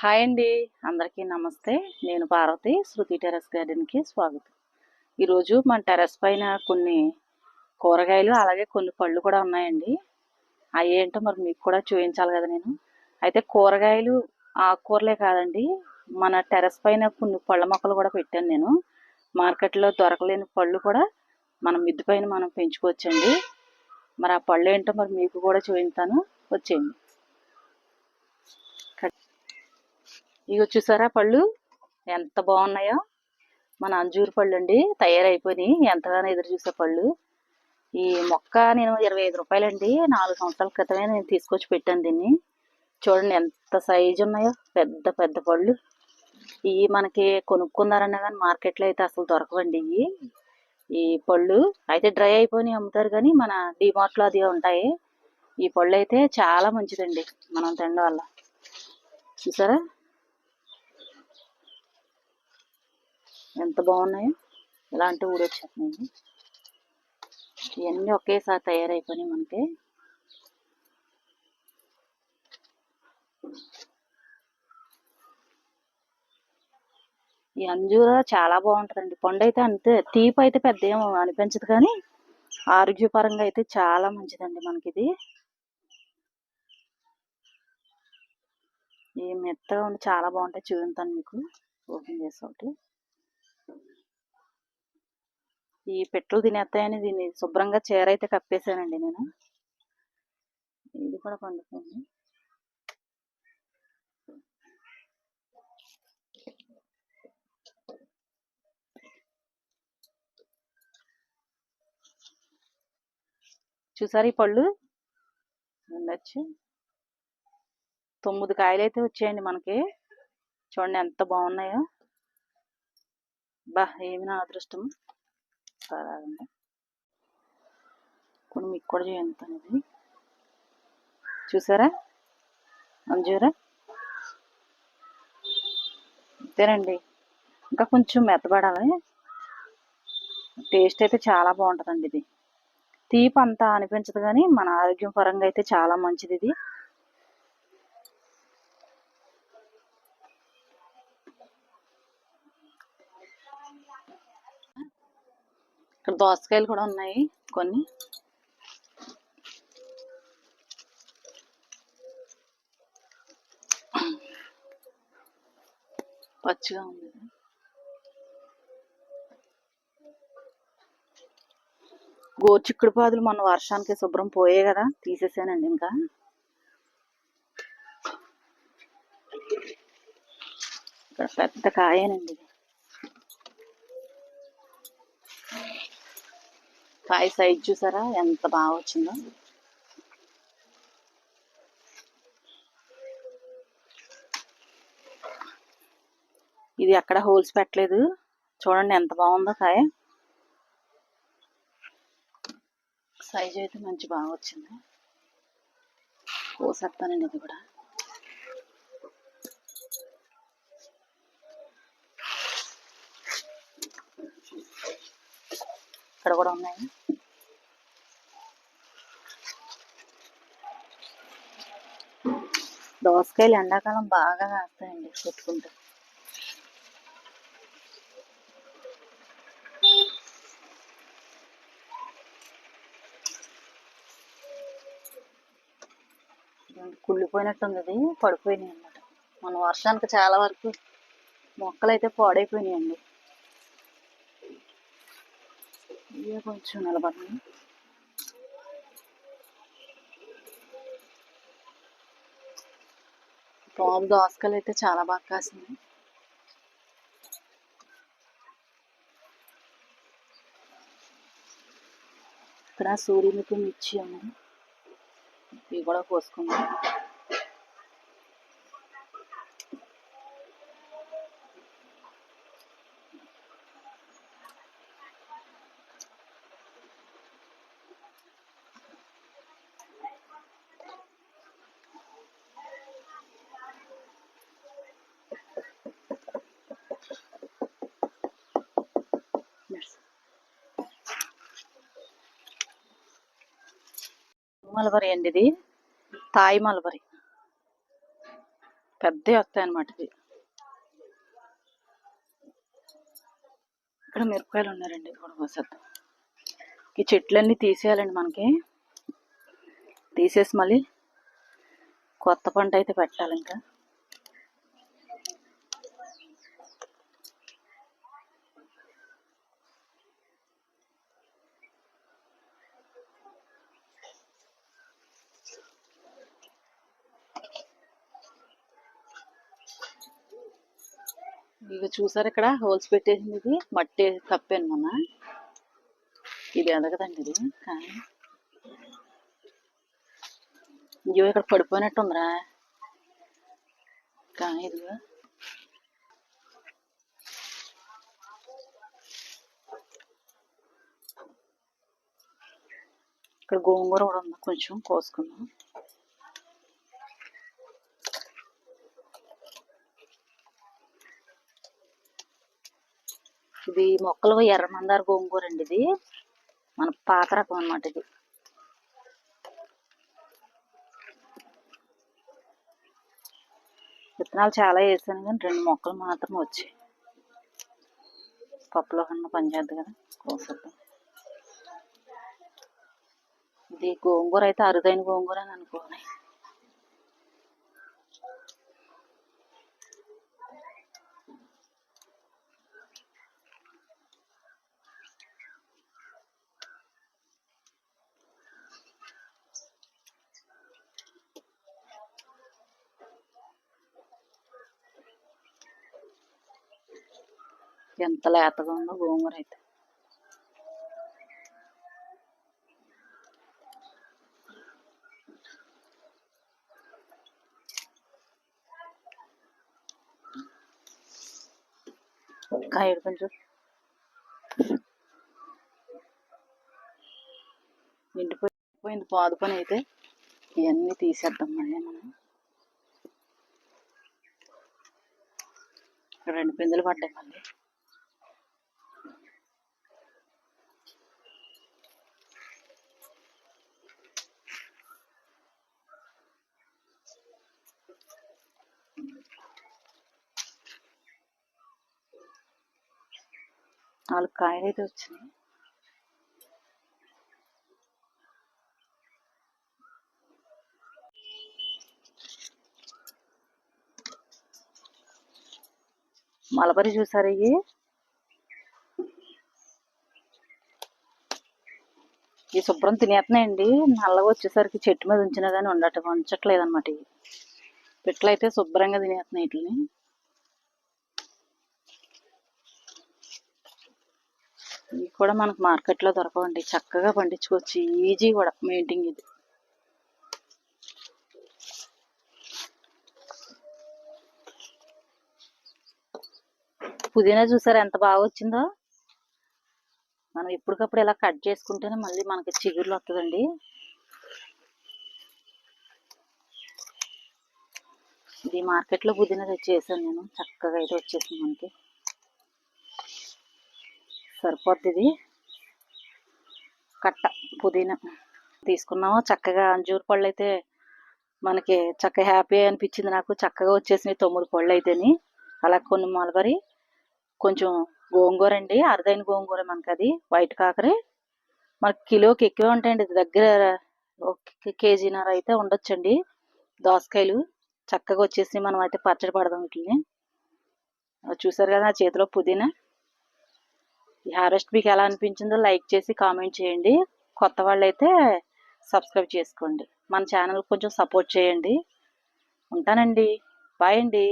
Hi అండి, అందరికీ నమస్తే. నేను పార్వతి, శృతి టెర్రస్ గార్డెన్కి స్వాగతం. ఈరోజు మన టెర్రస్ పైన కొన్ని కూరగాయలు అలాగే కొన్ని పళ్ళు కూడా ఉన్నాయండి. అవి ఏంటో మరి మీకు కూడా చూపించాలి కదా నేను. అయితే కూరగాయలు ఆకుకూరలే కాదండి, మన టెర్రస్ పైన కొన్ని పళ్ళ మొక్కలు కూడా పెట్టాను నేను. మార్కెట్లో దొరకలేని పళ్ళు కూడా మన మిద్దె పైన మనం పెంచుకోవచ్చండి. మరి ఆ పళ్ళు ఏంటో మరి మీకు కూడా చూపిస్తాను, వచ్చేయండి. ఇవి చూసారా పళ్ళు ఎంత బాగున్నాయో. మన అంజూరు పళ్ళు అండి, తయారైపోయినాయి. ఎంతగానో ఎదురు చూసే పళ్ళు. ఈ మొక్క నేను 25 రూపాయలండి, 4 సంవత్సరాల క్రితమే నేను తీసుకొచ్చి పెట్టాను దీన్ని. చూడండి ఎంత సైజు ఉన్నాయో, పెద్ద పెద్ద పళ్ళు. ఇవి మనకి కొనుక్కుందారన్నా కానీ మార్కెట్లో అయితే అసలు దొరకవండి. ఇవి ఈ పళ్ళు అయితే డ్రై అయిపోయి అమ్ముతారు, కానీ మన డిమార్ట్లో అది ఉంటాయి. ఈ పళ్ళు అయితే చాలా మంచిదండి మనం తినడం వల్ల. చూసారా ఎంత బాగున్నాయో. ఇలాంటి ఊడొచ్చేస్తున్నాయి. ఇవన్నీ ఒకేసారి తయారైపోయినాయి మనకి. ఈ అంజూర చాలా బాగుంటుందండి. పండు అయితే అంతే, తీపి అయితే పెద్ద ఏమో అనిపించదు, కానీ ఆరోగ్యపరంగా అయితే చాలా మంచిదండి మనకి ఇది. ఈ మెత్తగా ఉండి చాలా బాగుంటాయి. చూపిస్తాను మీకు, ఓపెన్ చేసి ఒకటి. ఈ పెట్టులు తినేస్తాయని దీన్ని శుభ్రంగా చీర అయితే కప్పేసానండి నేను. ఇది కూడా పండుతుంది. చూసారు ఈ పళ్ళు ఉండొచ్చు. 9 కాయలు అయితే వచ్చాయండి మనకి. చూడండి ఎంత బాగున్నాయో. బా, ఏమి నా అదృష్టం. సరే కొన్ని మీకు కూడా చేస్తాను. ఇది చూసారా అంజూరా, అంతేనండి. ఇంకా కొంచెం మెత్తబడాలి. టేస్ట్ అయితే చాలా బాగుంటుందండి. ఇది తీపి అంతా అనిపించదు, కానీ మన ఆరోగ్యం పరంగా అయితే చాలా మంచిది ఇది. ఇక్కడ దోసకాయలు కూడా ఉన్నాయి కొన్ని. పచ్చిగా ఉంది. గోరుచిక్కుడు పాదులు మొన్న వర్షానికి శుభ్రం పోయే కదా, తీసేసానండి. ఇంకా ఇక్కడ పెద్ద కాయేనండి. కాయ సైజ్ చూసారా ఎంత బాగా వచ్చిందో. ఇది ఎక్కడ హోల్స్ పెట్టలేదు. చూడండి ఎంత బాగుందో కాయ. సైజ్ అయితే మంచి బాగా వచ్చింది. కోసేస్తానండి ఇది కూడా. ఇక్కడ కూడా ఉన్నాయి. దోసకాయలు ఎండాకాలం బాగా కాస్తాయండి పెట్టుకుంటే. కుళ్ళిపోయినట్టుంది, అది పడిపోయినాయి అన్నమాట. మన వర్షానికి చాలా వరకు మొక్కలు అయితే పాడైపోయినాయండి. ఇవే కొంచెం నిలబడినాయి. పాము దోసకాయలు అయితే చాలా బాగా కాసింది. ఇక్కడ సూర్యునికి మిర్చి ఉంది, ఇవి కూడా కోసుకున్నాం. మలబరీ అండి, ఇది తాయి మలబరీ. పెద్దవి వస్తాయి అన్నమాట. ఇది ఇక్కడ మిరపకాయలు ఉన్నారండి, కూడా కోసేద్దాం. ఈ చెట్లన్నీ తీసేయాలండి మనకి. తీసేసి మళ్ళీ కొత్త పంట అయితే పెట్టాలి. ఇంకా ఇక చూసారు ఇక్కడ హోల్స్ పెట్టేసింది. ఇది మట్టి కప్పాను మొన్న. ఇది ఎదగదండి ఇది. కానీ ఇదిగో ఇక్కడ పడిపోయినట్టు ఉందిరా. కానీ ఇదిగో ఇక్కడ గోంగూర కూడా ఉంది, కొంచెం కోసుకుందాం. ఇది మొక్కలు ఎర్ర మందార గోంగూర అండి. ఇది మన పాత రకం అన్నమాట. ఇది విత్తనాలు చాలా వేసాను కానీ 2 మొక్కలు మాత్రం వచ్చాయి. పప్పులో కన్నా పనిచేద్దు కదా, కోసేద్దాం. ఇది గోంగూర అయితే అరుదైన గోంగూర అని అనుకోవాలి. ఎంత లేతగా ఉందో గోంగూర అయితే. కాయ కొంచెం నిండిపోయింది పాదు పని అయితే. ఇవన్నీ తీసేద్దాం మళ్ళీ మనం. 2 పిందెలు పడ్డాయి మళ్ళీ. నాలుగు కాయలు అయితే వచ్చినాయి. మలబరి చూసారు. ఈ శుభ్రం తినేస్తున్నాయండి. నల్లగా వచ్చేసరికి చెట్టు మీద ఉంచినా కానీ ఉంచట్లేదు అనమాట. ఇవి పిట్టలు అయితే శుభ్రంగా తినేస్తున్నాయి వీటిని. ఇవి కూడా మనకు మార్కెట్లో దొరకవండి, చక్కగా పండించుకోవచ్చు. ఈజీ కూడా మెయింటైన్. ఇది పుదీనా చూసారు ఎంత బాగా వచ్చిందో. మనం ఎప్పటికప్పుడు ఇలా కట్ చేసుకుంటేనే మళ్ళీ మనకి చిగుర్లు వస్తుందండి. ఇది మార్కెట్లో పుదీనా తెచ్చేసాను నేను. చక్కగా అయితే వచ్చేసింది మనకి. సరిపోద్ది ఇది కట్ట పుదీనా తీసుకున్నాము. చక్కగా అంజూరు పళ్ళు అయితే మనకి చక్కగా హ్యాపీ అనిపించింది నాకు. చక్కగా వచ్చేసినాయి 9 పళ్ళు అయితేని. అలా కొన్ని మలబరి, కొంచెం గోంగూర అండి, అరుదైన గోంగూర మనకి. అది వైట్ కాకరే మనకి కిలోకి ఎక్కువే ఉంటాయండి. దగ్గర 1 కేజీన్నర అయితే ఉండొచ్చండి. దోసకాయలు చక్కగా వచ్చేసి మనం అయితే పచ్చడి పడదాం వీటిని. చూసారు కదా నా చేతిలో పుదీనా. ఈ హార్వెస్ట్ మీకు ఎలా అనిపించిందో లైక్ చేసి కామెంట్ చేయండి. కొత్త వాళ్ళు అయితే సబ్స్క్రైబ్ చేసుకోండి. మన ఛానల్ కొంచెం సపోర్ట్ చేయండి. ఉంటానండి. బాయ్ అండి.